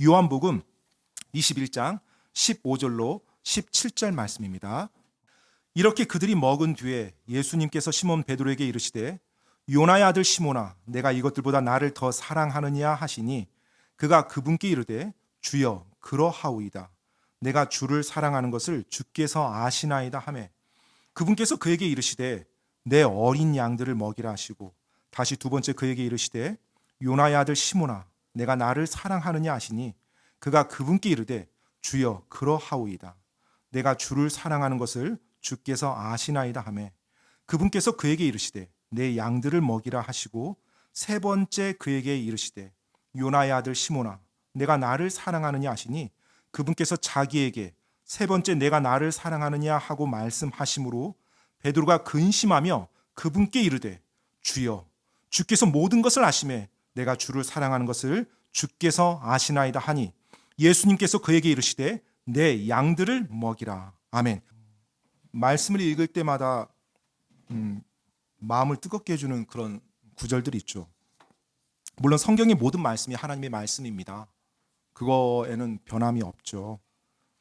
요한복음 21장 15절로 17절 말씀입니다. 이렇게 그들이 먹은 뒤에 예수님께서 시몬 베드로에게 이르시되 요나의 아들 시몬아 내가 이것들보다 나를 더 사랑하느냐 하시니 그가 그분께 이르되 주여 그러하오이다. 내가 주를 사랑하는 것을 주께서 아시나이다 하매 그분께서 그에게 이르시되 내 어린 양들을 먹이라 하시고 다시 두 번째 그에게 이르시되 요나의 아들 시몬아 내가 나를 사랑하느냐 하시니 그가 그분께 이르되 주여 그러하오이다. 내가 주를 사랑하는 것을 주께서 아시나이다 하매 그분께서 그에게 이르시되 내 양들을 먹이라 하시고 세 번째 그에게 이르시되 요나의 아들 시몬아 내가 나를 사랑하느냐 하시니 그분께서 자기에게 세 번째 내가 나를 사랑하느냐 하고 말씀하심으로 베드로가 근심하며 그분께 이르되 주여 주께서 모든 것을 아시매 내가 주를 사랑하는 것을 주께서 아시나이다 하니 예수님께서 그에게 이르시되 내 양들을 먹이라. 아멘. 말씀을 읽을 때마다 마음을 뜨겁게 해주는 그런 구절들이 있죠. 물론 성경의 모든 말씀이 하나님의 말씀입니다. 그거에는 변함이 없죠.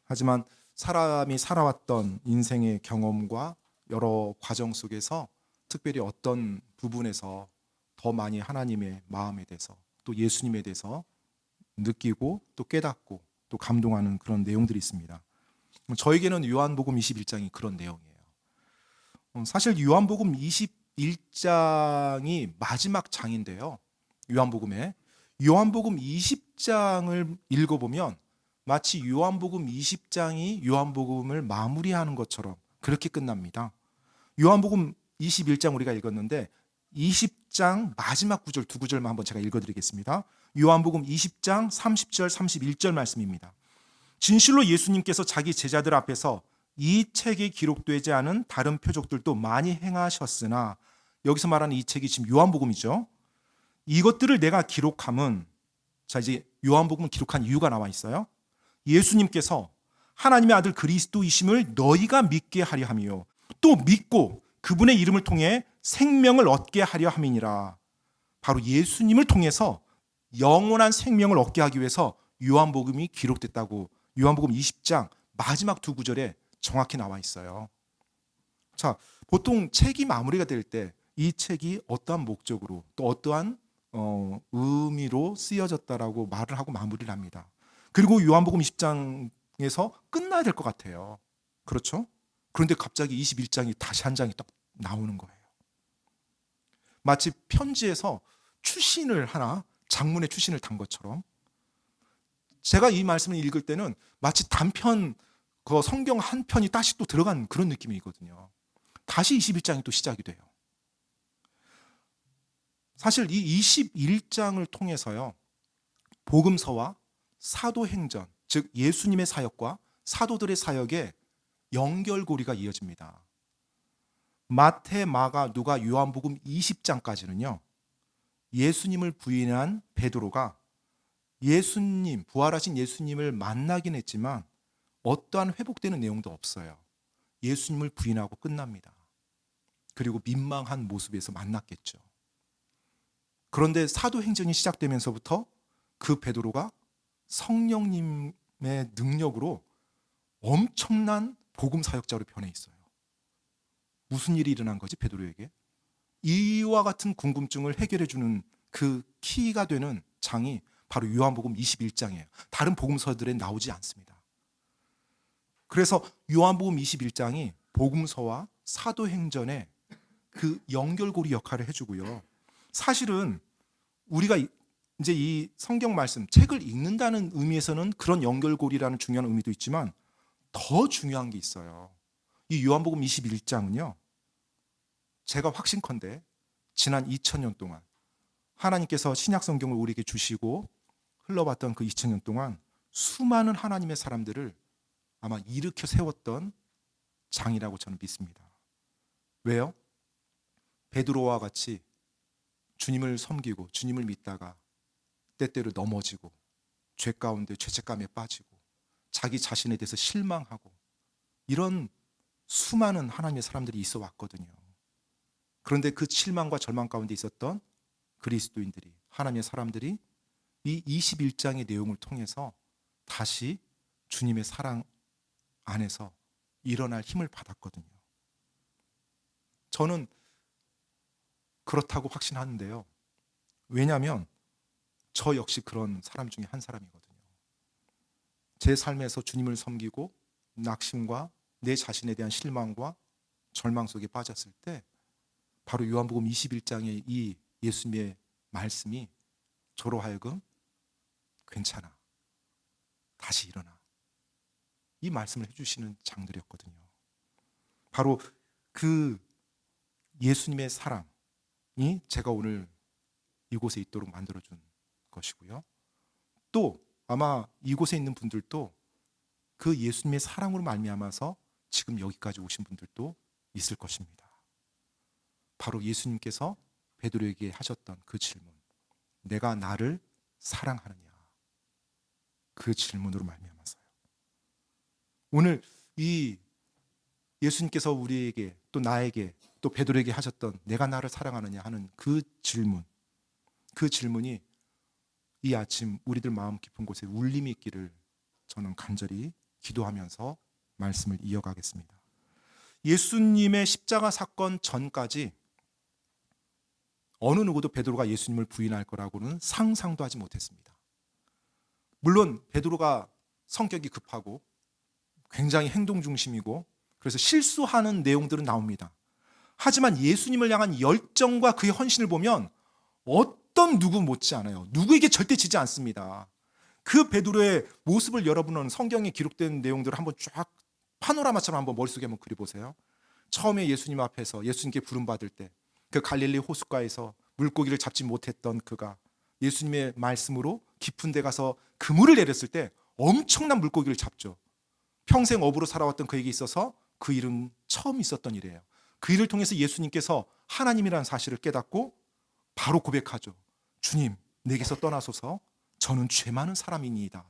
하지만 사람이 살아왔던 인생의 경험과 여러 과정 속에서 특별히 어떤 부분에서 더 많이 하나님의 마음에 대해서 또 예수님에 대해서 느끼고 또 깨닫고 또 감동하는 그런 내용들이 있습니다. 저에게는 요한복음 21장이 그런 내용이에요. 사실 요한복음 21장이 마지막 장인데요. 요한복음 20장을 읽어보면 마치 요한복음 20장이 요한복음을 마무리하는 것처럼 그렇게 끝납니다. 요한복음 21장 우리가 읽었는데 20장 마지막 구절 두 구절만 한번 제가 읽어드리겠습니다. 요한복음 20장 30절 31절 말씀입니다. 진실로 예수님께서 자기 제자들 앞에서 이 책에 기록되지 않은 다른 표적들도 많이 행하셨으나 여기서 말하는 이 책이 지금 요한복음이죠. 이것들을 내가 기록함은 자 이제 요한복음을 기록한 이유가 나와 있어요. 예수님께서 하나님의 아들 그리스도이심을 너희가 믿게 하려 함이요 또 믿고 그분의 이름을 통해 생명을 얻게 하려 함이니라. 바로 예수님을 통해서 영원한 생명을 얻게 하기 위해서 요한복음이 기록됐다고 요한복음 20장 마지막 두 구절에 정확히 나와 있어요. 자, 보통 책이 마무리가 될 때 이 책이 어떠한 목적으로 또 어떠한 의미로 쓰여졌다라고 말을 하고 마무리를 합니다. 그리고 요한복음 20장에서 끝나야 될 것 같아요. 그렇죠? 그런데 갑자기 21장이 다시 한 장이 딱 나오는 거예요. 마치 편지에서 추신을 하나 장문의 추신을 단 것처럼 제가 이 말씀을 읽을 때는 마치 단편 그 성경 한 편이 다시 또 들어간 그런 느낌이거든요. 다시 21장이 또 시작이 돼요. 사실 이 21장을 통해서요. 복음서와 사도행전, 즉 예수님의 사역과 사도들의 사역에 연결고리가 이어집니다. 마태, 마가, 누가, 요한복음 20장까지는요. 예수님을 부인한 베드로가 예수님, 부활하신 예수님을 만나긴 했지만 어떠한 회복되는 내용도 없어요. 예수님을 부인하고 끝납니다. 그리고 민망한 모습에서 만났겠죠. 그런데 사도행전이 시작되면서부터 그 베드로가 성령님의 능력으로 엄청난 복음 사역자로 변해 있어요. 무슨 일이 일어난 거지 베드로에게? 이와 같은 궁금증을 해결해 주는 그 키가 되는 장이 바로 요한복음 21장이에요. 다른 복음서들에 나오지 않습니다. 그래서 요한복음 21장이 복음서와 사도행전의 그 연결고리 역할을 해주고요. 사실은 우리가 이제 이 성경 말씀, 책을 읽는다는 의미에서는 그런 연결고리라는 중요한 의미도 있지만 더 중요한 게 있어요. 이 요한복음 21장은요. 제가 확신컨대 지난 2000년 동안 하나님께서 신약 성경을 우리에게 주시고 흘러봤던 그 2000년 동안 수많은 하나님의 사람들을 아마 일으켜 세웠던 장이라고 저는 믿습니다. 왜요? 베드로와 같이 주님을 섬기고 주님을 믿다가 때때로 넘어지고 죄 가운데 죄책감에 빠지고 자기 자신에 대해서 실망하고 이런 수많은 하나님의 사람들이 있어 왔거든요. 그런데 그 실망과 절망 가운데 있었던 그리스도인들이 하나님의 사람들이 이 21장의 내용을 통해서 다시 주님의 사랑 안에서 일어날 힘을 받았거든요. 저는 그렇다고 확신하는데요. 왜냐하면 저 역시 그런 사람 중에 한 사람이거든요. 제 삶에서 주님을 섬기고 낙심과 내 자신에 대한 실망과 절망 속에 빠졌을 때 바로 요한복음 21장의 이 예수님의 말씀이 저로 하여금 괜찮아, 다시 일어나, 이 말씀을 해주시는 장들이었거든요. 바로 그 예수님의 사랑이 제가 오늘 이곳에 있도록 만들어준 것이고요. 또 아마 이곳에 있는 분들도 그 예수님의 사랑으로 말미암아서 지금 여기까지 오신 분들도 있을 것입니다. 바로 예수님께서 베드로에게 하셨던 그 질문, 내가 나를 사랑하느냐, 그 질문으로 말미암아서요. 오늘 이 예수님께서 우리에게 또 나에게 또 베드로에게 하셨던 내가 나를 사랑하느냐 하는 그 질문이 이 아침 우리들 마음 깊은 곳에 울림이 있기를 저는 간절히 기도하면서 말씀을 이어가겠습니다. 예수님의 십자가 사건 전까지 어느 누구도 베드로가 예수님을 부인할 거라고는 상상도 하지 못했습니다. 물론 베드로가 성격이 급하고 굉장히 행동 중심이고 그래서 실수하는 내용들은 나옵니다. 하지만 예수님을 향한 열정과 그의 헌신을 보면 어떤 누구 못지 않아요. 누구에게 절대 지지 않습니다. 그 베드로의 모습을 여러분은 성경에 기록된 내용들을 한번 쫙 파노라마처럼 한번 머릿속에 한번 그려보세요. 처음에 예수님 앞에서 예수님께 부름받을 때 그 갈릴리 호숫가에서 물고기를 잡지 못했던 그가 예수님의 말씀으로 깊은 데 가서 그물을 내렸을 때 엄청난 물고기를 잡죠. 평생 어부로 살아왔던 그에게 있어서 그 일은 처음 있었던 일이에요. 그 일을 통해서 예수님께서 하나님이라는 사실을 깨닫고 바로 고백하죠. 주님, 내게서 떠나소서, 저는 죄 많은 사람이니이다.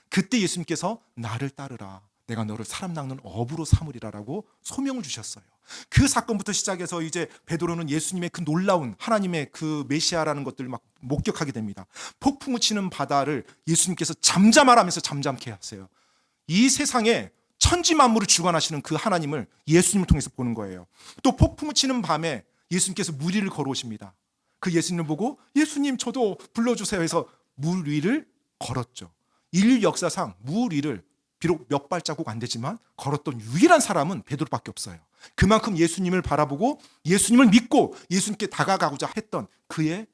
그때 예수님께서 나를 따르라, 내가 너를 사람 낚는 어부로 삼으리라라고 소명을 주셨어요. 그 사건부터 시작해서 이제 베드로는 예수님의 그 놀라운 하나님의 그 메시아라는 것들을 막 목격하게 됩니다. 폭풍우 치는 바다를 예수님께서 잠잠하라면서 잠잠케 하세요. 이 세상에 천지 만물을 주관하시는 그 하나님을 예수님을 통해서 보는 거예요. 또 폭풍우 치는 밤에 예수님께서 물 위를 걸어오십니다. 그 예수님을 보고 예수님 저도 불러주세요 해서 물 위를 걸었죠. 인류 역사상 물 위를 비록 몇 발자국 안 되지만 걸었던 유일한 사람은 베드로밖에 없어요. 그만큼 예수님을 바라보고 예수님을 믿고 예수님께 다가가고자 했던 그의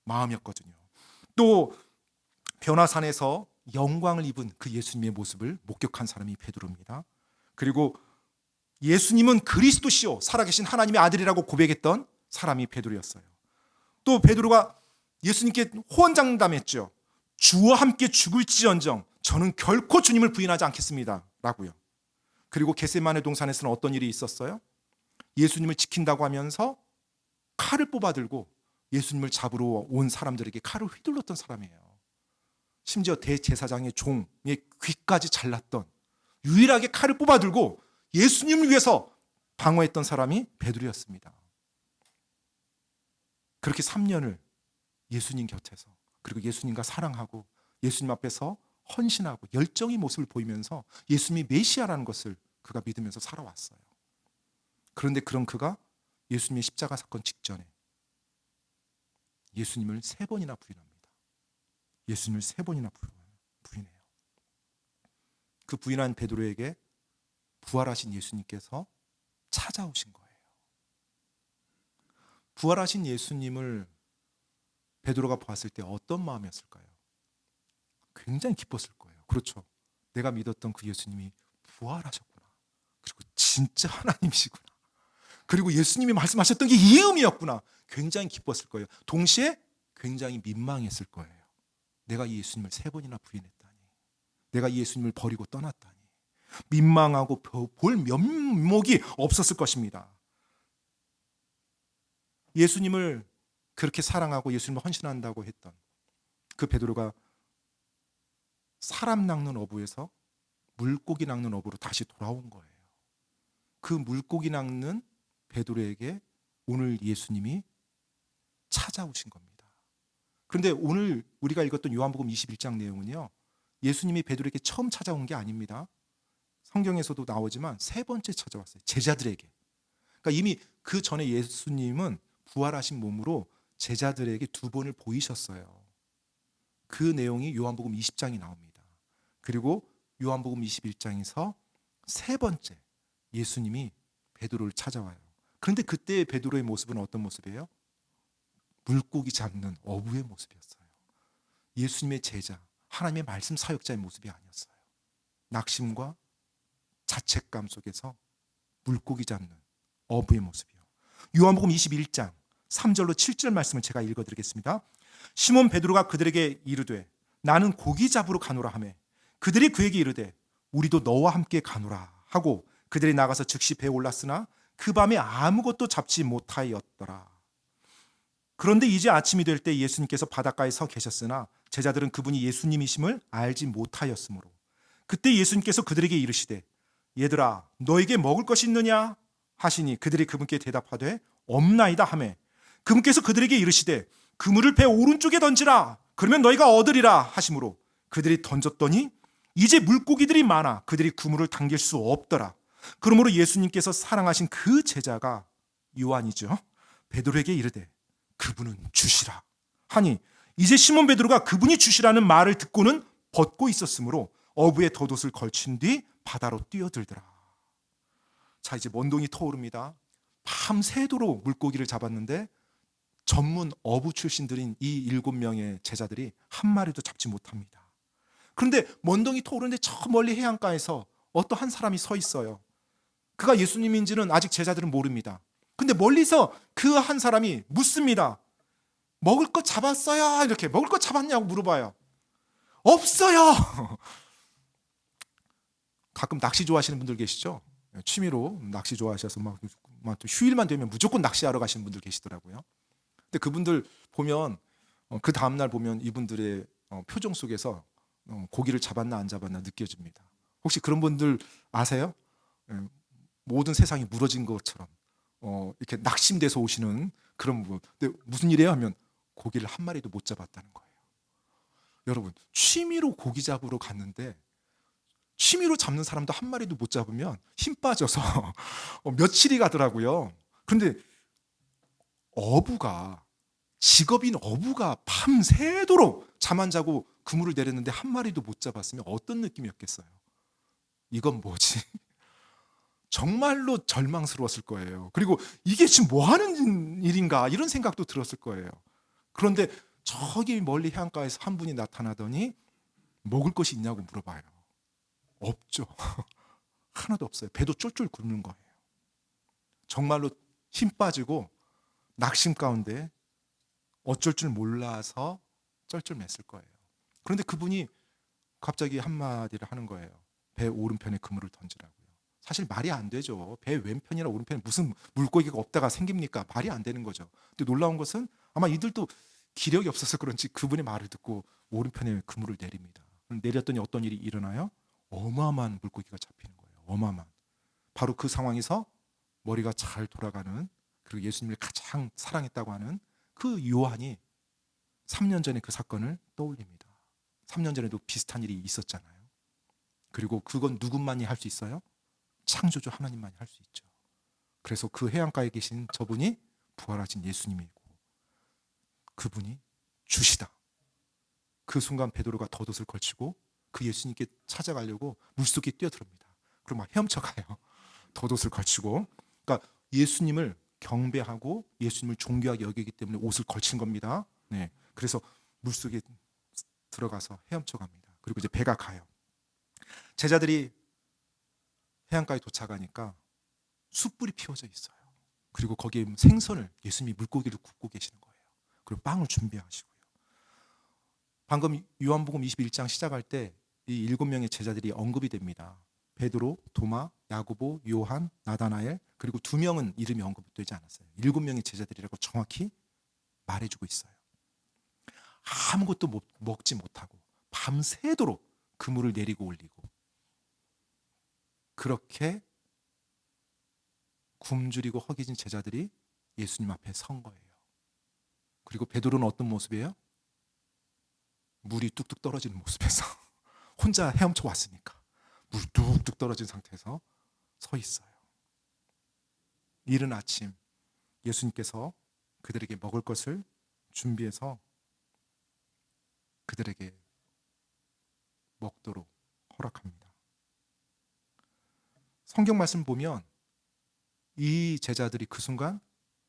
마음이었거든요. 또 변화산에서 영광을 입은 그 예수님의 모습을 목격한 사람이 베드로입니다. 그리고 예수님은 그리스도시요 살아계신 하나님의 아들이라고 고백했던 사람이 베드로였어요. 또 베드로가 예수님께 호언장담했죠. 주와 함께 죽을지언정 저는 결코 주님을 부인하지 않겠습니다 라고요. 그리고 겟세마네 동산에서는 어떤 일이 있었어요? 예수님을 지킨다고 하면서 칼을 뽑아들고 예수님을 잡으러 온 사람들에게 칼을 휘둘렀던 사람이에요. 심지어 대제사장의 종의 귀까지 잘랐던, 유일하게 칼을 뽑아들고 예수님을 위해서 방어했던 사람이 베드로였습니다. 그렇게 3년을 예수님 곁에서, 그리고 예수님과 사랑하고 예수님 앞에서 헌신하고 열정의 모습을 보이면서 예수님이 메시아라는 것을 그가 믿으면서 살아왔어요. 그런데 그런 그가 예수님의 십자가 사건 직전에 예수님을 3번이나 부인합니다. 예수님을 3번이나 부인해요. 그 부인한 베드로에게 부활하신 예수님께서 찾아오신 거예요. 부활하신 예수님을 베드로가 봤을 때 어떤 마음이었을까요? 굉장히 기뻤을 거예요. 그렇죠. 내가 믿었던 그 예수님이 부활하셨구나. 그리고 진짜 하나님이시구나. 그리고 예수님이 말씀하셨던 게 이 의미였구나. 굉장히 기뻤을 거예요. 동시에 굉장히 민망했을 거예요. 내가 이 예수님을 3번이나 부인했다니. 내가 이 예수님을 버리고 떠났다니. 민망하고 볼 면목이 없었을 것입니다. 예수님을 그렇게 사랑하고 예수님을 헌신한다고 했던 그 베드로가 사람 낚는 어부에서 물고기 낚는 어부로 다시 돌아온 거예요. 그 물고기 낚는 베드로에게 오늘 예수님이 찾아오신 겁니다. 그런데 오늘 우리가 읽었던 요한복음 21장 내용은요, 예수님이 베드로에게 처음 찾아온 게 아닙니다. 성경에서도 나오지만 세 번째 찾아왔어요. 제자들에게. 그러니까 이미 그 전에 예수님은 부활하신 몸으로 제자들에게 두 번을 보이셨어요. 그 내용이 요한복음 20장이 나옵니다. 그리고 요한복음 21장에서 세 번째 예수님이 베드로를 찾아와요. 그런데 그때의 베드로의 모습은 어떤 모습이에요? 물고기 잡는 어부의 모습이었어요. 예수님의 제자, 하나님의 말씀 사역자의 모습이 아니었어요. 낙심과 자책감 속에서 물고기 잡는 어부의 모습이요. 요한복음 21장 3절로 7절 말씀을 제가 읽어드리겠습니다. 시몬 베드로가 그들에게 이르되 나는 고기 잡으러 가노라 하매 그들이 그에게 이르되 우리도 너와 함께 가노라 하고 그들이 나가서 즉시 배에 올랐으나 그 밤에 아무것도 잡지 못하였더라. 그런데 이제 아침이 될 때 예수님께서 바닷가에 서 계셨으나 제자들은 그분이 예수님이심을 알지 못하였으므로 그때 예수님께서 그들에게 이르시되 얘들아 너에게 먹을 것이 있느냐 하시니 그들이 그분께 대답하되 없나이다 하매 그분께서 그들에게 이르시되 그물을 배 오른쪽에 던지라 그러면 너희가 얻으리라 하시므로 그들이 던졌더니 이제 물고기들이 많아 그들이 그물을 당길 수 없더라. 그러므로 예수님께서 사랑하신 그 제자가 요한이죠, 베드로에게 이르되 그분은 주시라 하니 이제 시몬 베드로가 그분이 주시라는 말을 듣고는 벗고 있었으므로 어부에 덧옷을 걸친 뒤 바다로 뛰어들더라. 자, 이제 먼동이 터오릅니다. 밤새도록 물고기를 잡았는데 전문 어부 출신들인 이 7명의 제자들이 한 마리도 잡지 못합니다. 그런데 먼동이 터오르는데 저 멀리 해안가에서 어떤 한 사람이 서 있어요. 그가 예수님인지는 아직 제자들은 모릅니다. 근데 멀리서 그 한 사람이 묻습니다. 먹을 거 잡았어요? 이렇게 먹을 거 잡았냐고 물어봐요. 없어요. 가끔 낚시 좋아하시는 분들 계시죠? 취미로 낚시 좋아하셔서 막 휴일만 되면 무조건 낚시하러 가시는 분들 계시더라고요. 근데 그분들 보면 그 다음날 보면 이분들의 표정 속에서 고기를 잡았나 안 잡았나 느껴집니다. 혹시 그런 분들 아세요? 모든 세상이 무너진 것처럼 이렇게 낙심돼서 오시는 그런 분. 근데 무슨 일이에요? 하면 고기를 한 마리도 못 잡았다는 거예요. 여러분, 취미로 고기 잡으러 갔는데 취미로 잡는 사람도 한 마리도 못 잡으면 힘 빠져서 며칠이 가더라고요. 그런데 어부가, 직업인 어부가 밤새도록 잠 안 자고 그물을 내렸는데 한 마리도 못 잡았으면 어떤 느낌이었겠어요? 이건 뭐지? 정말로 절망스러웠을 거예요. 그리고 이게 지금 뭐 하는 일인가 이런 생각도 들었을 거예요. 그런데 저기 멀리 해안가에서 한 분이 나타나더니 먹을 것이 있냐고 물어봐요. 없죠. 하나도 없어요. 배도 쫄쫄 굶는 거예요. 정말로 힘 빠지고 낙심 가운데 어쩔 줄 몰라서 쩔쩔맸을 거예요. 그런데 그분이 갑자기 한마디를 하는 거예요. 배 오른편에 그물을 던지라고요. 사실 말이 안 되죠. 배 왼편이나 오른편에 무슨 물고기가 없다가 생깁니까? 말이 안 되는 거죠. 근데 놀라운 것은 아마 이들도 기력이 없어서 그런지 그분의 말을 듣고 오른편에 그물을 내립니다. 내렸더니 어떤 일이 일어나요? 어마어마한 물고기가 잡히는 거예요. 어마어마한. 바로 그 상황에서 머리가 잘 돌아가는, 그리고 예수님을 가장 사랑했다고 하는 그 요한이 3년 전에 그 사건을 떠올립니다. 3년 전에도 비슷한 일이 있었잖아요. 그리고 그건 누구만이 할 수 있어요? 창조주 하나님만이 할 수 있죠. 그래서 그 해안가에 계신 저분이 부활하신 예수님이고 그분이 주시다. 그 순간 베드로가 덧옷을 걸치고 그 예수님께 찾아가려고 물속에 뛰어들어옵니다. 그럼 막 헤엄쳐가요. 덧옷을 걸치고. 그러니까 예수님을 경배하고 예수님을 존귀하게 여기기 때문에 옷을 걸친 겁니다. 네. 그래서 물속에 들어가서 헤엄쳐갑니다. 그리고 이제 배가 가요. 제자들이 해안가에 도착하니까 숯불이 피워져 있어요. 그리고 거기에 생선을, 예수님이 물고기를 굽고 계시는 거예요. 그리고 빵을 준비하시고요. 방금 요한복음 21장 시작할 때 이 7명의 제자들이 언급이 됩니다. 베드로, 도마, 야고보, 요한, 나다나엘, 그리고 2명은 이름이 언급되지 않았어요. 7명의 제자들이라고 정확히 말해주고 있어요. 아무것도 먹지 못하고 밤새도록 그물을 내리고 올리고 그렇게 굶주리고 허기진 제자들이 예수님 앞에 선 거예요. 그리고 베드로는 어떤 모습이에요? 물이 뚝뚝 떨어지는 모습에서 혼자 헤엄쳐 왔으니까 물 뚝뚝 떨어진 상태에서 서 있어요. 이른 아침 예수님께서 그들에게 먹을 것을 준비해서 그들에게 먹도록 허락합니다. 성경 말씀 보면 이 제자들이 그 순간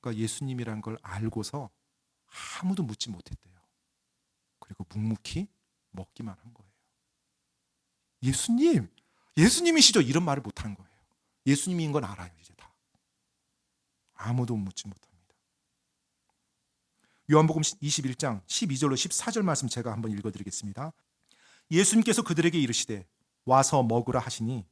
예수님이란 걸 알고서 아무도 묻지 못했대요. 그리고 묵묵히 먹기만 한 거예요. 예수님이시죠? 이런 말을 못한 거예요. 예수님인 건 알아요, 이제 다. 아무도 묻지 못합니다. 요한복음 21장 12절로 14절 말씀 제가 한번 읽어드리겠습니다. 예수님께서 그들에게 이르시되 와서 먹으라 하시니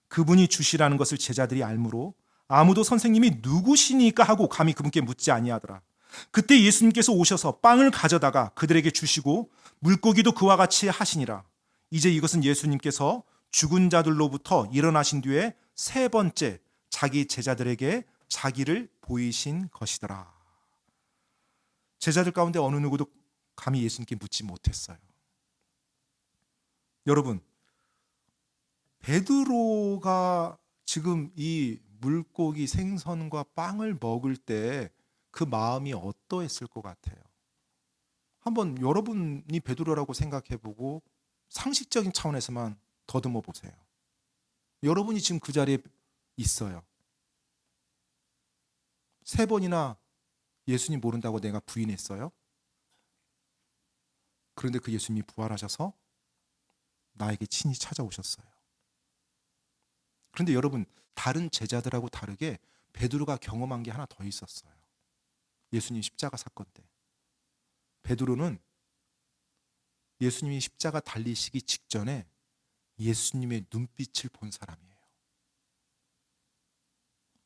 그분이 주시라는 것을 제자들이 알므로 아무도 선생님이 누구시니까 하고 감히 그분께 묻지 아니하더라. 그때 예수님께서 오셔서 빵을 가져다가 그들에게 주시고 물고기도 그와 같이 하시니라. 이제 이것은 예수님께서 죽은 자들로부터 일어나신 뒤에 세 번째 자기 제자들에게 자기를 보이신 것이더라. 제자들 가운데 어느 누구도 감히 예수님께 묻지 못했어요. 여러분, 베드로가 지금 이 물고기 생선과 빵을 먹을 때 그 마음이 어떠했을 것 같아요? 한번 여러분이 베드로라고 생각해보고 상식적인 차원에서만 더듬어 보세요. 여러분이 지금 그 자리에 있어요. 3번이나 예수님 모른다고 내가 부인했어요. 그런데 그 예수님이 부활하셔서 나에게 친히 찾아오셨어요. 그런데 여러분, 다른 제자들하고 다르게 베드로가 경험한 게 하나 더 있었어요. 예수님 십자가 사건 때 베드로는 예수님이 십자가 달리시기 직전에 예수님의 눈빛을 본 사람이에요.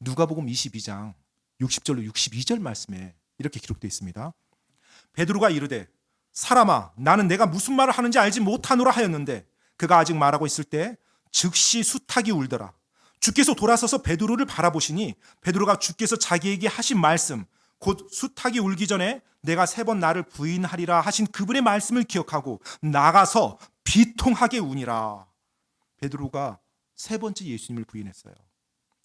누가복음 22장 60절로 62절 말씀에 이렇게 기록되어 있습니다. 베드로가 이르되 사람아 나는 내가 무슨 말을 하는지 알지 못하노라 하였는데 그가 아직 말하고 있을 때 즉시 수탉이 울더라. 주께서 돌아서서 베드로를 바라보시니 베드로가 주께서 자기에게 하신 말씀 곧 수탉이 울기 전에 내가 3번 나를 부인하리라 하신 그분의 말씀을 기억하고 나가서 비통하게 우니라. 베드로가 3번째 예수님을 부인했어요.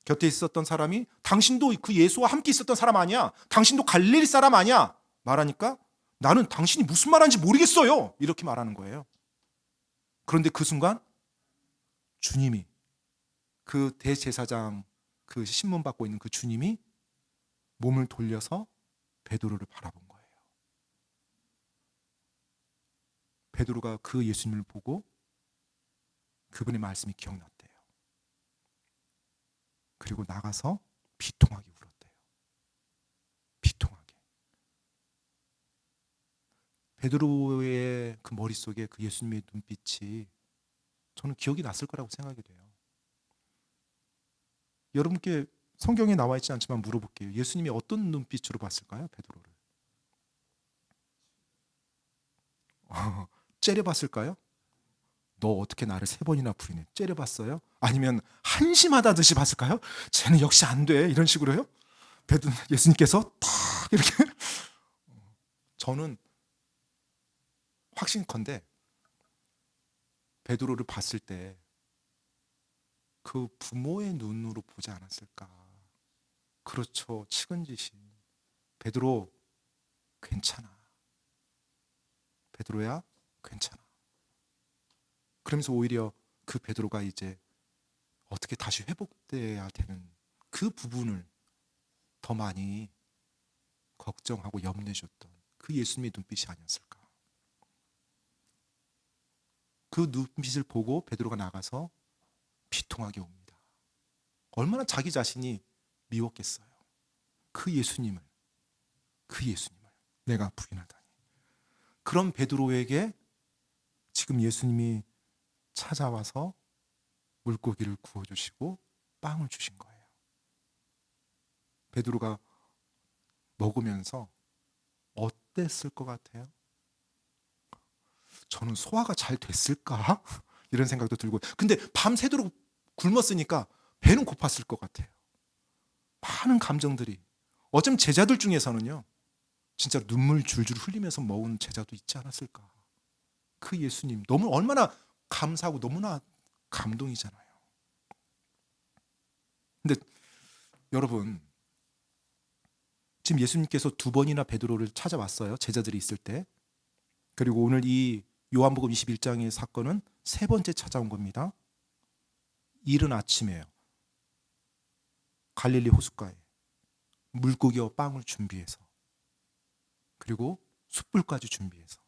곁에 있었던 사람이 당신도 그 예수와 함께 있었던 사람 아니야? 당신도 갈릴리 사람 아니야? 말하니까 나는 당신이 무슨 말하는지 모르겠어요. 이렇게 말하는 거예요. 그런데 그 순간 주님이 그 대제사장 그 신문 받고 있는 그 주님이 몸을 돌려서 베드로를 바라본 거예요. 베드로가 그 예수님을 보고 그분의 말씀이 기억났대요. 그리고 나가서 비통하게 울었대요. 비통하게. 베드로의 그 머릿속에 그 예수님의 눈빛이 저는 기억이 났을 거라고 생각이 돼요. 여러분께 성경에 나와 있지 않지만 물어볼게요. 예수님이 어떤 눈빛으로 봤을까요? 베드로를. 째려봤을까요? 너 어떻게 나를 3번이나 부인해? 째려봤어요? 아니면 한심하다듯이 봤을까요? 쟤는 역시 안 돼. 이런 식으로요? 예수님께서 탁 이렇게 저는 확신컨대 베드로를 봤을 때 그 부모의 눈으로 보지 않았을까? 그렇죠. 측은지심. 베드로 괜찮아. 베드로야 괜찮아. 그러면서 오히려 그 베드로가 이제 어떻게 다시 회복돼야 되는 그 부분을 더 많이 걱정하고 염려해 줬던 그 예수님의 눈빛이 아니었을까. 그 눈빛을 보고 베드로가 나가서 비통하게 옵니다. 얼마나 자기 자신이 미웠겠어요. 그 예수님을 내가 부인하다니. 그런 베드로에게 지금 예수님이 찾아와서 물고기를 구워주시고 빵을 주신 거예요. 베드로가 먹으면서 어땠을 것 같아요? 저는 소화가 잘 됐을까? 이런 생각도 들고, 근데 밤새도록 굶었으니까 배는 고팠을 것 같아요. 많은 감정들이. 어쩜 제자들 중에서는요 진짜 눈물 줄줄 흘리면서 먹은 제자도 있지 않았을까. 그 예수님 너무 얼마나 감사하고 너무나 감동이잖아요. 근데 여러분, 지금 예수님께서 두 번이나 베드로를 찾아왔어요. 제자들이 있을 때. 그리고 오늘 이 요한복음 21장의 사건은 세 번째 찾아온 겁니다. 이른 아침에요. 갈릴리 호숫가에 물고기와 빵을 준비해서, 그리고 숯불까지 준비해서.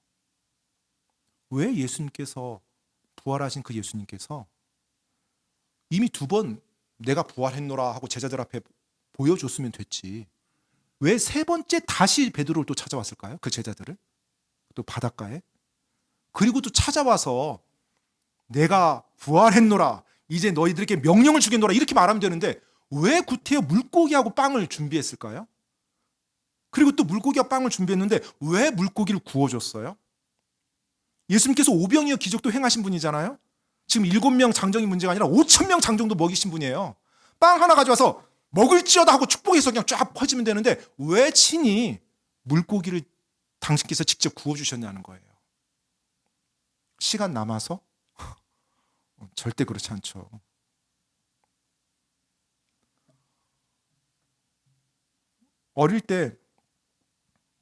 왜 예수님께서, 부활하신 그 예수님께서 이미 두 번 내가 부활했노라 하고 제자들 앞에 보여줬으면 됐지, 왜 세 번째 다시 베드로를 또 찾아왔을까요? 그 제자들을 또 바닷가에, 그리고 또 찾아와서 내가 부활했노라, 이제 너희들에게 명령을 주겠노라 이렇게 말하면 되는데 왜 구태여 물고기하고 빵을 준비했을까요? 그리고 또 물고기와 빵을 준비했는데 왜 물고기를 구워줬어요? 예수님께서 오병이어 기적도 행하신 분이잖아요. 지금 7명 장정이 문제가 아니라 5,000명 장정도 먹이신 분이에요. 빵 하나 가져와서 먹을지어다 하고 축복해서 그냥 쫙 퍼지면 되는데 왜 친히 물고기를 당신께서 직접 구워주셨냐는 거예요. 시간 남아서? 절대 그렇지 않죠. 어릴 때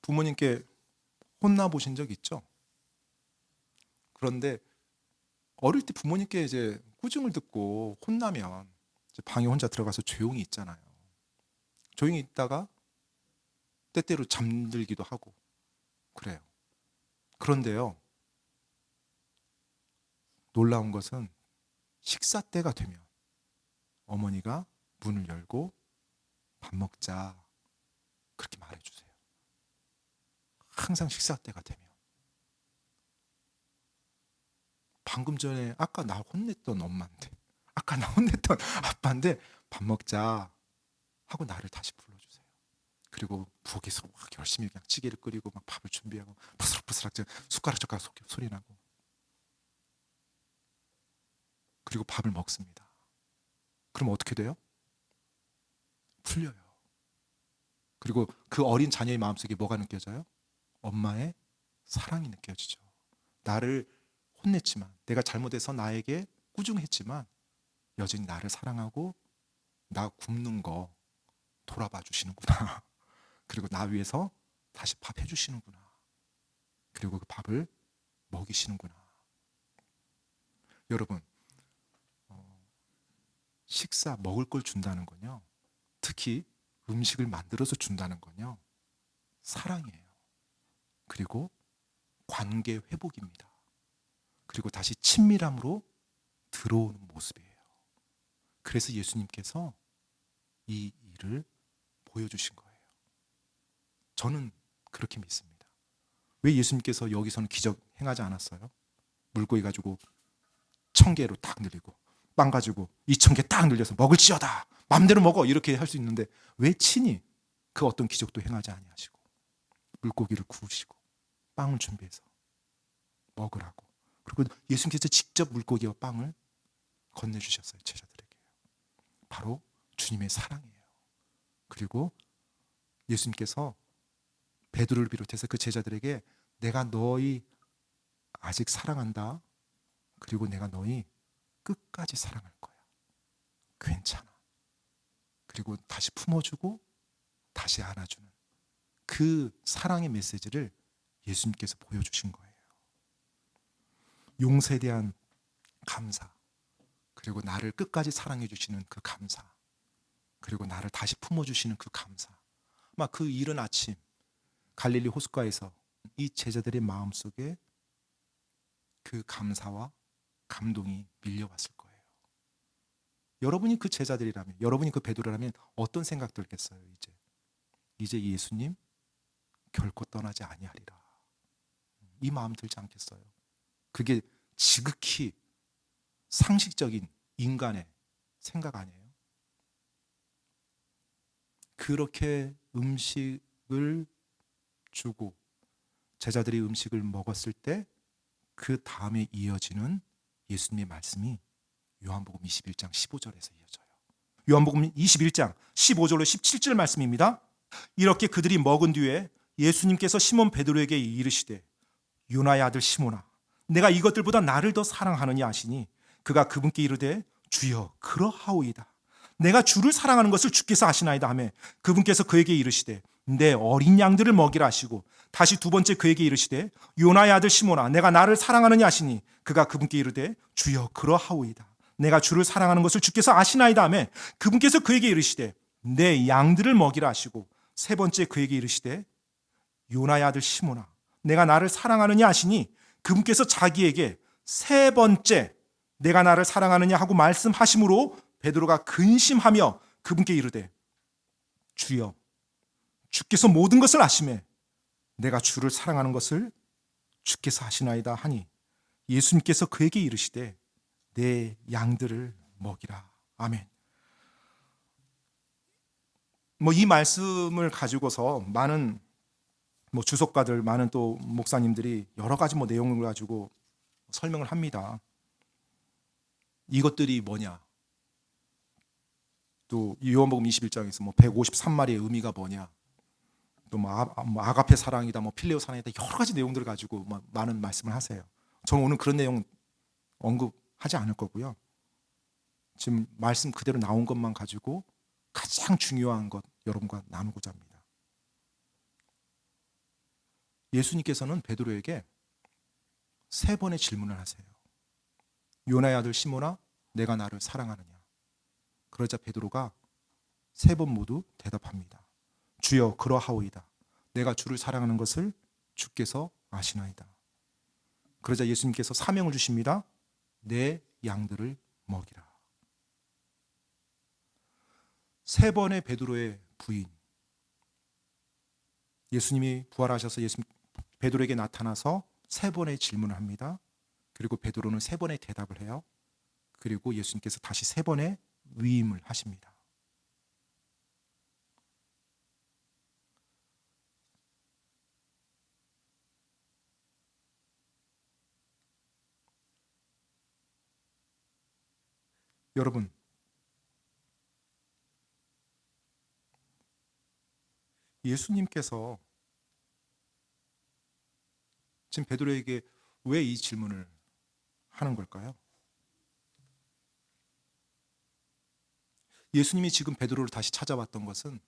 부모님께 혼나보신 적 있죠? 그런데 어릴 때 부모님께 이제 꾸중을 듣고 혼나면 이제 방에 혼자 들어가서 조용히 있잖아요. 조용히 있다가 때때로 잠들기도 하고 그래요. 그런데요, 놀라운 것은 식사 때가 되면 어머니가 문을 열고 밥 먹자 그렇게 말해주세요. 항상 식사 때가 되면. 방금 전에 아까 나 혼냈던 엄마인데, 아까 나 혼냈던 아빠인데 밥 먹자 하고 나를 다시 불러주세요. 그리고 부엌에서 막 열심히 그냥 찌개를 끓이고 막 밥을 준비하고 부스럭부스럭 숟가락 젓가락 소리 나고, 그리고 밥을 먹습니다. 그럼 어떻게 돼요? 풀려요. 그리고 그 어린 자녀의 마음속에 뭐가 느껴져요? 엄마의 사랑이 느껴지죠. 나를 혼냈지만, 내가 잘못해서 나에게 꾸중했지만 여전히 나를 사랑하고 나 굶는 거 돌아봐 주시는구나. 그리고 나 위해서 다시 밥 해주시는구나. 그리고 그 밥을 먹이시는구나. 여러분, 식사, 먹을 걸 준다는 건요, 특히 음식을 만들어서 준다는 건요, 사랑이에요. 그리고 관계 회복입니다. 그리고 다시 친밀함으로 들어오는 모습이에요. 그래서 예수님께서 이 일을 보여주신 거예요. 저는 그렇게 믿습니다. 왜 예수님께서 여기서는 기적 행하지 않았어요? 물고기 가지고 1,000개로 딱 늘리고 빵 가지고 2,000개 딱 늘려서 먹을지어다, 마음대로 먹어 이렇게 할 수 있는데 왜 친히 그 어떤 기적도 행하지 아니하시고 물고기를 구우시고 빵을 준비해서 먹으라고, 그리고 예수님께서 직접 물고기와 빵을 건네주셨어요. 제자들에게. 바로 주님의 사랑이에요. 그리고 예수님께서 베드로를 비롯해서 그 제자들에게 내가 너희 아직 사랑한다, 그리고 내가 너희 끝까지 사랑할 거야, 괜찮아, 그리고 다시 품어주고 다시 안아주는 그 사랑의 메시지를 예수님께서 보여주신 거예요. 용서에 대한 감사, 그리고 나를 끝까지 사랑해 주시는 그 감사, 그리고 나를 다시 품어주시는 그 감사. 막 그 이른 아침 갈릴리 호숫가에서 이 제자들의 마음속에 그 감사와 감동이 밀려왔을 거예요. 여러분이 그 제자들이라면, 여러분이 그 베드로라면 어떤 생각 들겠어요? 이제 예수님 결코 떠나지 아니하리라, 이 마음 들지 않겠어요? 그게 지극히 상식적인 인간의 생각 아니에요? 그렇게 음식을 주고 제자들이 음식을 먹었을 때 그 다음에 이어지는 예수님의 말씀이 요한복음 21장 15절에서 이어져요. 요한복음 21장 15절로 17절 말씀입니다. 이렇게 그들이 먹은 뒤에 예수님께서 시몬 베드로에게 이르시되, 요나의 아들 시몬아, 내가 이것들보다 나를 더 사랑하느냐 하시니 그가 그분께 이르되 주여 그러하오이다. 내가 주를 사랑하는 것을 주께서 아시나이다 하매 그분께서 그에게 이르시되 내 어린 양들을 먹이라 하시고 다시 두 번째 그에게 이르시되 요나의 아들 시몬아 내가 나를 사랑하느냐 하시니 그가 그분께 이르되 주여 그러하오이다. 내가 주를 사랑하는 것을 주께서 아시나이다 하매 그분께서 그에게 이르시되 내 양들을 먹이라 하시고 세 번째 그에게 이르시되 요나의 아들 시몬아 내가 나를 사랑하느냐 하시니 그분께서 자기에게 세 번째 내가 나를 사랑하느냐 하고 말씀하심으로 베드로가 근심하며 그분께 이르되 주여 주께서 모든 것을 아시매 내가 주를 사랑하는 것을 주께서 아시나이다 하니 예수님께서 그에게 이르시되 내 양들을 먹이라. 아멘. 이 말씀을 가지고서 많은 주석가들, 많은 또 목사님들이 여러 가지 내용을 가지고 설명을 합니다. 이것들이 뭐냐? 또 요한복음 21장에서 153마리의 의미가 뭐냐? 또 아가페 사랑이다, 필레오 사랑이다, 여러 가지 내용들을 가지고 많은 말씀을 하세요. 저는 오늘 그런 내용 언급하지 않을 거고요. 지금 말씀 그대로 나온 것만 가지고 가장 중요한 것 여러분과 나누고자 합니다. 예수님께서는 베드로에게 세 번의 질문을 하세요. 요나의 아들 시몬아, 내가 나를 사랑하느냐? 그러자 베드로가 세 번 모두 대답합니다. 주여 그러하오이다. 내가 주를 사랑하는 것을 주께서 아시나이다. 그러자 예수님께서 사명을 주십니다. 내 양들을 먹이라. 세 번의 베드로의 부인. 예수님이 부활하셔서 베드로에게 나타나서 세 번의 질문을 합니다. 그리고 베드로는 세 번의 대답을 해요. 그리고 예수님께서 다시 세 번의 위임을 하십니다. 여러분, 예수님께서 지금 베드로에게 왜 이 질문을 하는 걸까요? 예수님이 지금 베드로를 다시 찾아왔던 것은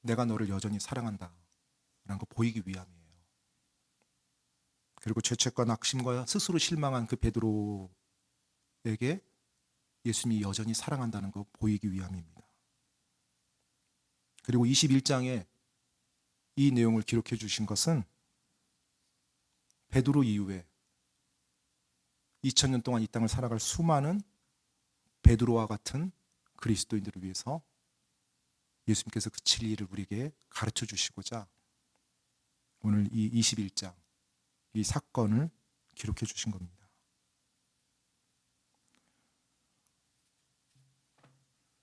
내가 너를 여전히 사랑한다 라는 거 보이기 위함이에요. 그리고 죄책과 낙심과 스스로 실망한 그 베드로에게 예수님이 여전히 사랑한다는 거 보이기 위함입니다. 그리고 21장에 이 내용을 기록해 주신 것은 베드로 이후에 2000년 동안 이 땅을 살아갈 수많은 베드로와 같은 그리스도인들을 위해서 예수님께서 그 진리를 우리에게 가르쳐 주시고자 오늘 이 21장 이 사건을 기록해 주신 겁니다.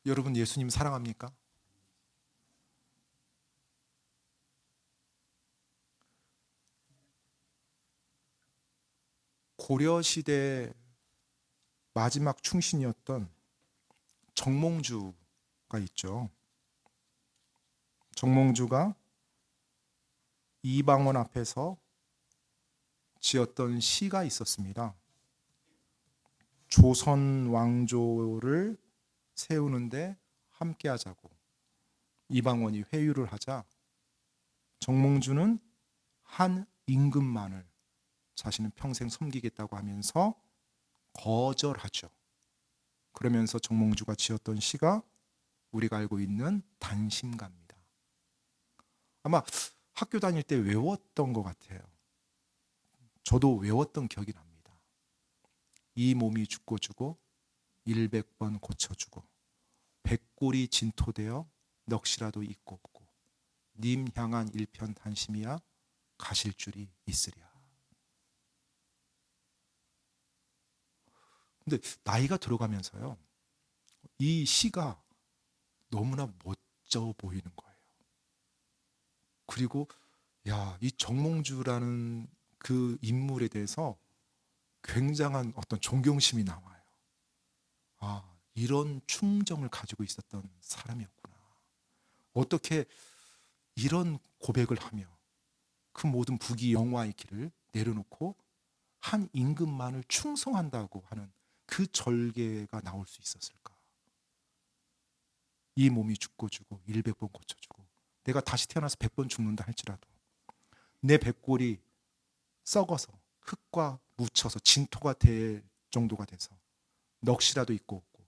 여러분 예수님 사랑합니까? 고려시대 마지막 충신이었던 정몽주가 있죠. 정몽주가 이방원 앞에서 지었던 시가 있었습니다. 조선 왕조를 세우는데 함께하자고 이방원이 회유를 하자 정몽주는 한 임금만을 자신은 평생 섬기겠다고 하면서 거절하죠. 그러면서 정몽주가 지었던 시가 우리가 알고 있는 단심가입니다. 아마 학교 다닐 때 외웠던 것 같아요. 저도 외웠던 기억이 납니다. 이 몸이 죽고 주고 100번 고쳐주고 백골이 진토되어 넋이라도 있고 없고 님 향한 일편 단심이야 가실 줄이 있으랴. 근데 나이가 들어가면서요 이 시가 너무나 멋져 보이는 거예요. 그리고 이 정몽주라는 그 인물에 대해서 굉장한 어떤 존경심이 나와요. 이런 충정을 가지고 있었던 사람이었구나. 어떻게 이런 고백을 하며 그 모든 부귀 영화의 길을 내려놓고 한 임금만을 충성한다고 하는 그 절개가 나올 수 있었을까? 이 몸이 죽고 주고 100번 고쳐주고 내가 다시 태어나서 100번 죽는다 할지라도 내 백골이 썩어서 흙과 묻혀서 진토가 될 정도가 돼서 넋이라도 있고 없고,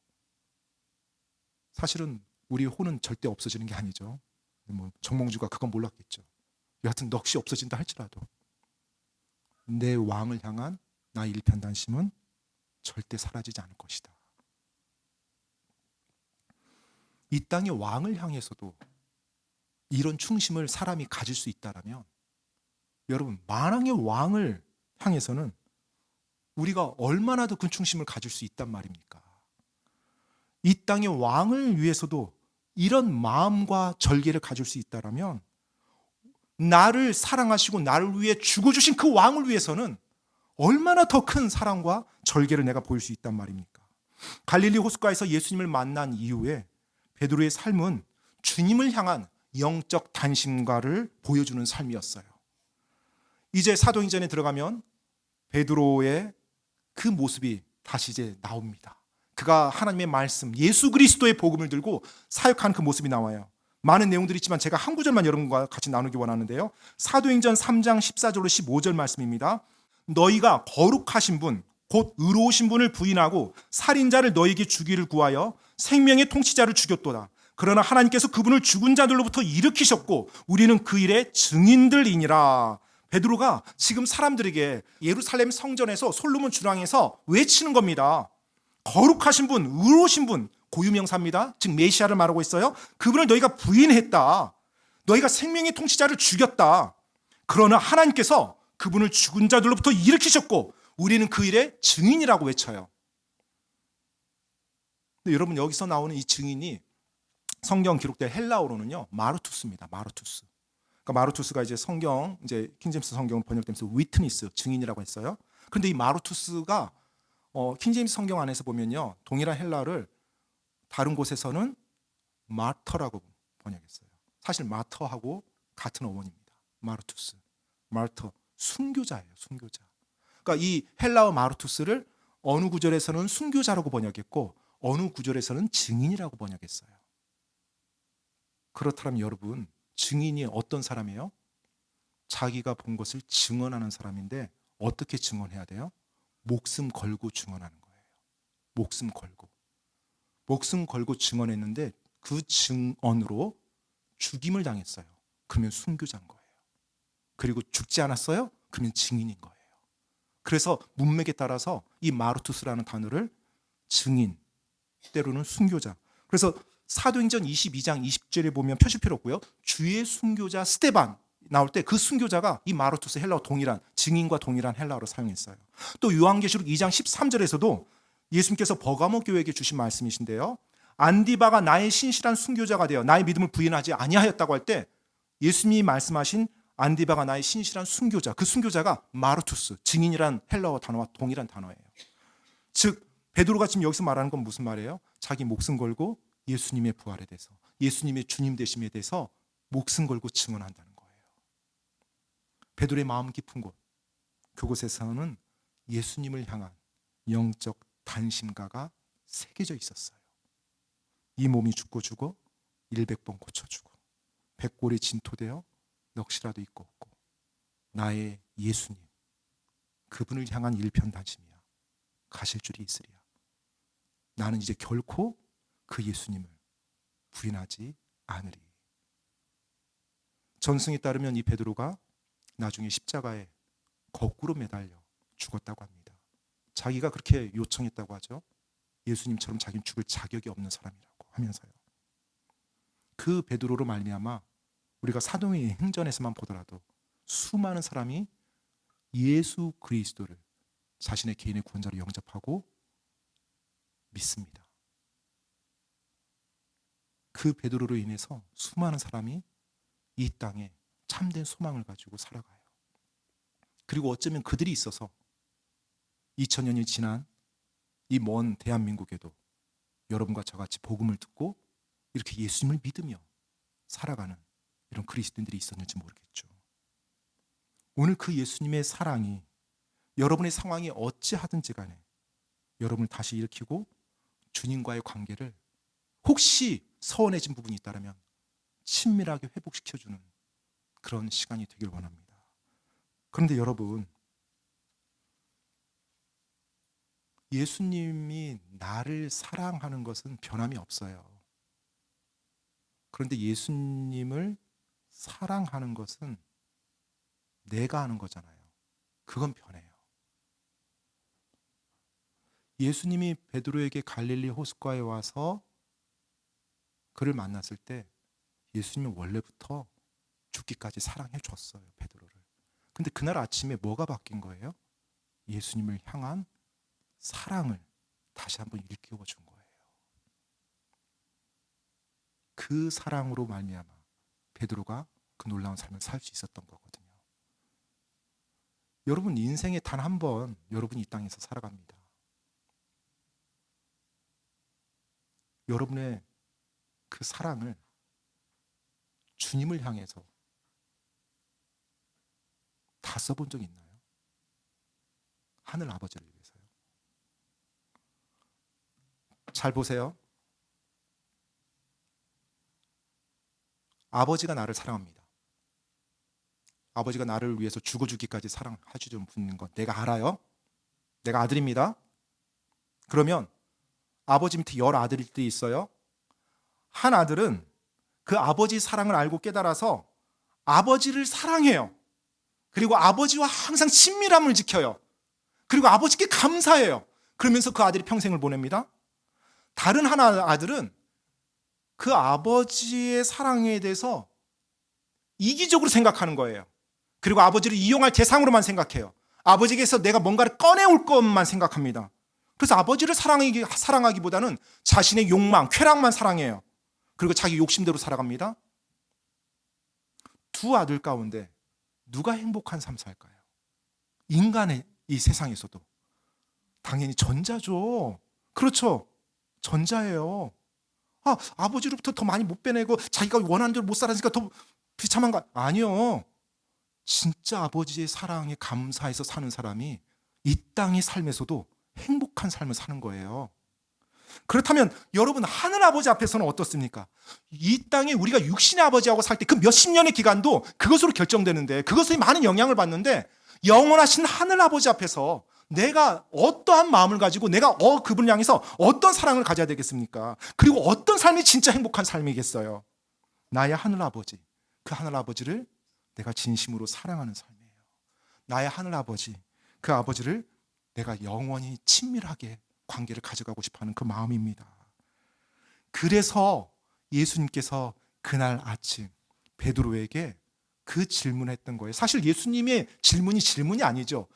사실은 우리 혼은 절대 없어지는 게 아니죠. 뭐 정몽주가 그건 몰랐겠죠. 여하튼 넋이 없어진다 할지라도 내 왕을 향한 나의 일편단심은 절대 사라지지 않을 것이다. 이 땅의 왕을 향해서도 이런 충심을 사람이 가질 수 있다라면, 여러분, 만왕의 왕을 향해서는 우리가 얼마나 더 큰 충심을 가질 수 있단 말입니까? 이 땅의 왕을 위해서도 이런 마음과 절개를 가질 수 있다라면, 나를 사랑하시고 나를 위해 죽어주신 그 왕을 위해서는 얼마나 더 큰 사랑과 절개를 내가 보일 수 있단 말입니까? 갈릴리 호숫가에서 예수님을 만난 이후에 베드로의 삶은 주님을 향한 영적 단심과를 보여주는 삶이었어요. 이제 사도행전에 들어가면 베드로의 그 모습이 다시 이제 나옵니다. 그가 하나님의 말씀, 예수 그리스도의 복음을 들고 사역하는 그 모습이 나와요. 많은 내용들이 있지만 제가 한 구절만 여러분과 같이 나누기 원하는데요. 사도행전 3장 14절로 15절 말씀입니다. 너희가 거룩하신 분, 곧 의로우신 분을 부인하고 살인자를 너희에게 주기를 구하여 생명의 통치자를 죽였도다. 그러나 하나님께서 그분을 죽은 자들로부터 일으키셨고 우리는 그 일의 증인들이니라. 베드로가 지금 사람들에게 예루살렘 성전에서 솔로몬 주랑에서 외치는 겁니다. 거룩하신 분, 의로우신 분, 고유명사입니다. 즉 메시아를 말하고 있어요. 그분을 너희가 부인했다. 너희가 생명의 통치자를 죽였다. 그러나 하나님께서 그분을 죽은 자들로부터 일으키셨고 우리는 그 일의 증인이라고 외쳐요. 근데 여러분, 여기서 나오는 이 증인이 성경 기록된 헬라어로는요, 마르투스입니다. 마르투스. 그러니까 마르투스가 이제 성경, 이제 킹제임스 성경 번역되면서 위트니스, 증인이라고 했어요. 그런데 이 마르투스가 킹제임스 성경 안에서 보면요, 동일한 헬라어를 다른 곳에서는 마터라고 번역했어요. 사실 마터하고 같은 어원입니다. 마르투스, 마터, 순교자예요. 순교자. 그러니까 이 헬라어 마르투스를 어느 구절에서는 순교자라고 번역했고 어느 구절에서는 증인이라고 번역했어요. 그렇다면 여러분, 증인이 어떤 사람이에요? 자기가 본 것을 증언하는 사람인데 어떻게 증언해야 돼요? 목숨 걸고 증언하는 거예요. 목숨 걸고. 목숨 걸고 증언했는데 그 증언으로 죽임을 당했어요. 그러면 순교자인 거예요. 그리고 죽지 않았어요? 그러면 증인인 거예요. 그래서 문맥에 따라서 이 마르투스라는 단어를 증인, 때로는 순교자. 그래서 사도행전 22장 20절에 보면 표시 필요 없고요. 주의 순교자 스데반 나올 때 그 순교자가 이 마르투스 헬라어 동일한, 증인과 동일한 헬라어로 사용했어요. 또 요한계시록 2장 13절에서도 예수님께서 버가모 교회에게 주신 말씀이신데요. 안디바가 나의 신실한 순교자가 되어 나의 믿음을 부인하지 아니하였다고 할 때 예수님이 말씀하신 안디바가 나의 신실한 순교자, 그 순교자가 마르투스, 증인이란 헬라어 단어와 동일한 단어예요. 즉 베드로가 지금 여기서 말하는 건 무슨 말이에요? 자기 목숨 걸고 예수님의 부활에 대해서, 예수님의 주님 되심에 대해서 목숨 걸고 증언한다는 거예요. 베드로의 마음 깊은 곳, 그곳에서는 예수님을 향한 영적 단심가가 새겨져 있었어요. 이 몸이 죽고 주고 100번 고쳐주고 백골이 진토되어 넋이라도 있고 없고 나의 예수님, 그분을 향한 일편단심이야. 가실 줄이 있으리야. 나는 이제 결코 그 예수님을 부인하지 않으리. 전승에 따르면 이 베드로가 나중에 십자가에 거꾸로 매달려 죽었다고 합니다. 자기가 그렇게 요청했다고 하죠. 예수님처럼 자기는 죽을 자격이 없는 사람이라고 하면서요. 그 베드로로 말미암아 우리가 사도행전 행전에서만 보더라도 수많은 사람이 예수 그리스도를 자신의 개인의 구원자로 영접하고 믿습니다. 그 베드로로 인해서 수많은 사람이 이 땅에 참된 소망을 가지고 살아가요. 그리고 어쩌면 그들이 있어서 2000년이 지난 이 먼 대한민국에도 여러분과 저같이 복음을 듣고 이렇게 예수님을 믿으며 살아가는 이런 그리스도인들이 있었는지 모르겠죠. 오늘 그 예수님의 사랑이 여러분의 상황이 어찌하든지 간에 여러분을 다시 일으키고 주님과의 관계를 혹시 서운해진 부분이 있다면 친밀하게 회복시켜주는 그런 시간이 되길 원합니다. 그런데 여러분, 예수님이 나를 사랑하는 것은 변함이 없어요. 그런데 예수님을 사랑하는 것은 내가 하는 거잖아요. 그건 변해요. 예수님이 베드로에게 갈릴리 호숫가에 와서 그를 만났을 때 예수님은 원래부터 죽기까지 사랑해 줬어요, 베드로를. 근데 그날 아침에 뭐가 바뀐 거예요? 예수님을 향한 사랑을 다시 한번 일깨워 준 거예요. 그 사랑으로 말미암아 베드로가 그 놀라운 삶을 살 수 있었던 거거든요. 여러분 인생에 단 한 번 여러분이 이 땅에서 살아갑니다. 여러분의 그 사랑을 주님을 향해서 다 써본 적 있나요? 하늘 아버지를 위해서요. 잘 보세요. 아버지가 나를 사랑합니다. 아버지가 나를 위해서 죽어주기까지 사랑해주는 분인 건 내가 알아요. 내가 아들입니다. 그러면 아버지 밑에 10아들이 있어요. 한 아들은 그 아버지 사랑을 알고 깨달아서 아버지를 사랑해요. 그리고 아버지와 항상 친밀함을 지켜요. 그리고 아버지께 감사해요. 그러면서 그 아들이 평생을 보냅니다. 다른 하나 아들은 그 아버지의 사랑에 대해서 이기적으로 생각하는 거예요. 그리고 아버지를 이용할 대상으로만 생각해요. 아버지에게서 내가 뭔가를 꺼내올 것만 생각합니다. 그래서 아버지를 사랑하기보다는 자신의 욕망, 쾌락만 사랑해요. 그리고 자기 욕심대로 살아갑니다. 두 아들 가운데 누가 행복한 삶 살까요? 인간의 이 세상에서도 당연히 전자죠. 그렇죠. 전자예요. 아버지로부터 더 많이 못 빼내고 자기가 원하는 대로 못 살았으니까 더 비참한가? 아니요. 진짜 아버지의 사랑에 감사해서 사는 사람이 이 땅의 삶에서도 행복한 삶을 사는 거예요. 그렇다면 여러분 하늘 아버지 앞에서는 어떻습니까? 이 땅에 우리가 육신의 아버지하고 살 때 그 몇십 년의 기간도 그것으로 결정되는데 그것에 많은 영향을 받는데 영원하신 하늘 아버지 앞에서 내가 어떠한 마음을 가지고 내가 그분을 향해서 어떤 사랑을 가져야 되겠습니까? 그리고 어떤 삶이 진짜 행복한 삶이겠어요? 나의 하늘 아버지, 그 하늘 아버지를 내가 진심으로 사랑하는 삶이에요. 나의 하늘 아버지, 그 아버지를 내가 영원히 친밀하게 관계를 가져가고 싶어하는 그 마음입니다. 그래서 예수님께서 그날 아침 베드로에게 그 질문했던 거예요. 사실 예수님의 질문이 아니죠.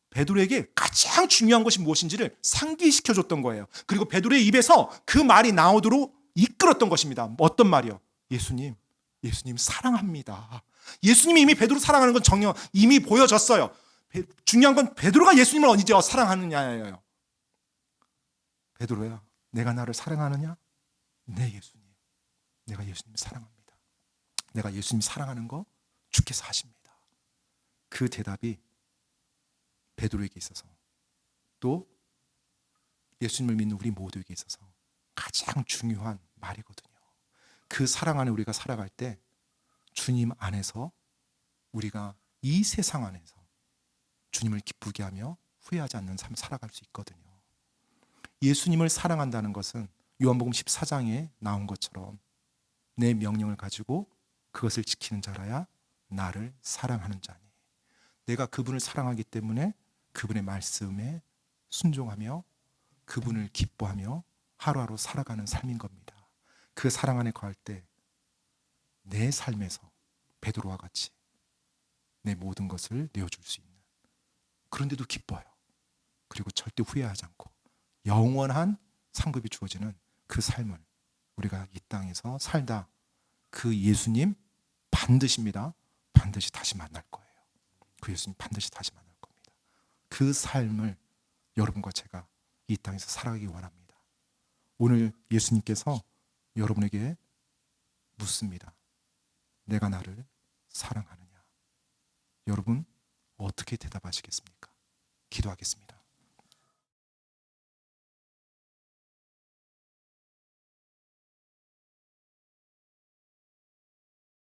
베드로에게 가장 중요한 것이 무엇인지를 상기시켜줬던 거예요. 그리고 베드로의 입에서 그 말이 나오도록 이끌었던 것입니다. 어떤 말이요? 예수님 사랑합니다. 예수님이 이미 베드로 사랑하는 건 이미 보여졌어요. 중요한 건 베드로가 예수님을 언제 사랑하느냐예요. 베드로야, 내가 나를 사랑하느냐? 네, 예수님. 내가 예수님 사랑합니다. 내가 예수님 사랑하는 거 주께서 아십니다. 그 대답이 베드로에게 있어서 또 예수님을 믿는 우리 모두에게 있어서 가장 중요한 말이거든요. 그 사랑 안에 우리가 살아갈 때 주님 안에서 우리가 이 세상 안에서 주님을 기쁘게 하며 후회하지 않는 삶을 살아갈 수 있거든요. 예수님을 사랑한다는 것은 요한복음 14장에 나온 것처럼 내 명령을 가지고 그것을 지키는 자라야 나를 사랑하는 자니. 내가 그분을 사랑하기 때문에 그분의 말씀에 순종하며 그분을 기뻐하며 하루하루 살아가는 삶인 겁니다. 그 사랑 안에 거할 때 내 삶에서 베드로와 같이 내 모든 것을 내어줄 수 있는, 그런데도 기뻐요. 그리고 절대 후회하지 않고 영원한 상급이 주어지는 그 삶을 우리가 이 땅에서 살다 그 예수님 반드시입니다. 반드시 다시 만날 거예요. 그 예수님 반드시 다시 만날 겁니다. 그 삶을 여러분과 제가 이 땅에서 살아가기 원합니다. 오늘 예수님께서 여러분에게 묻습니다. 내가 나를 사랑하느냐? 여러분 어떻게 대답하시겠습니까? 기도하겠습니다.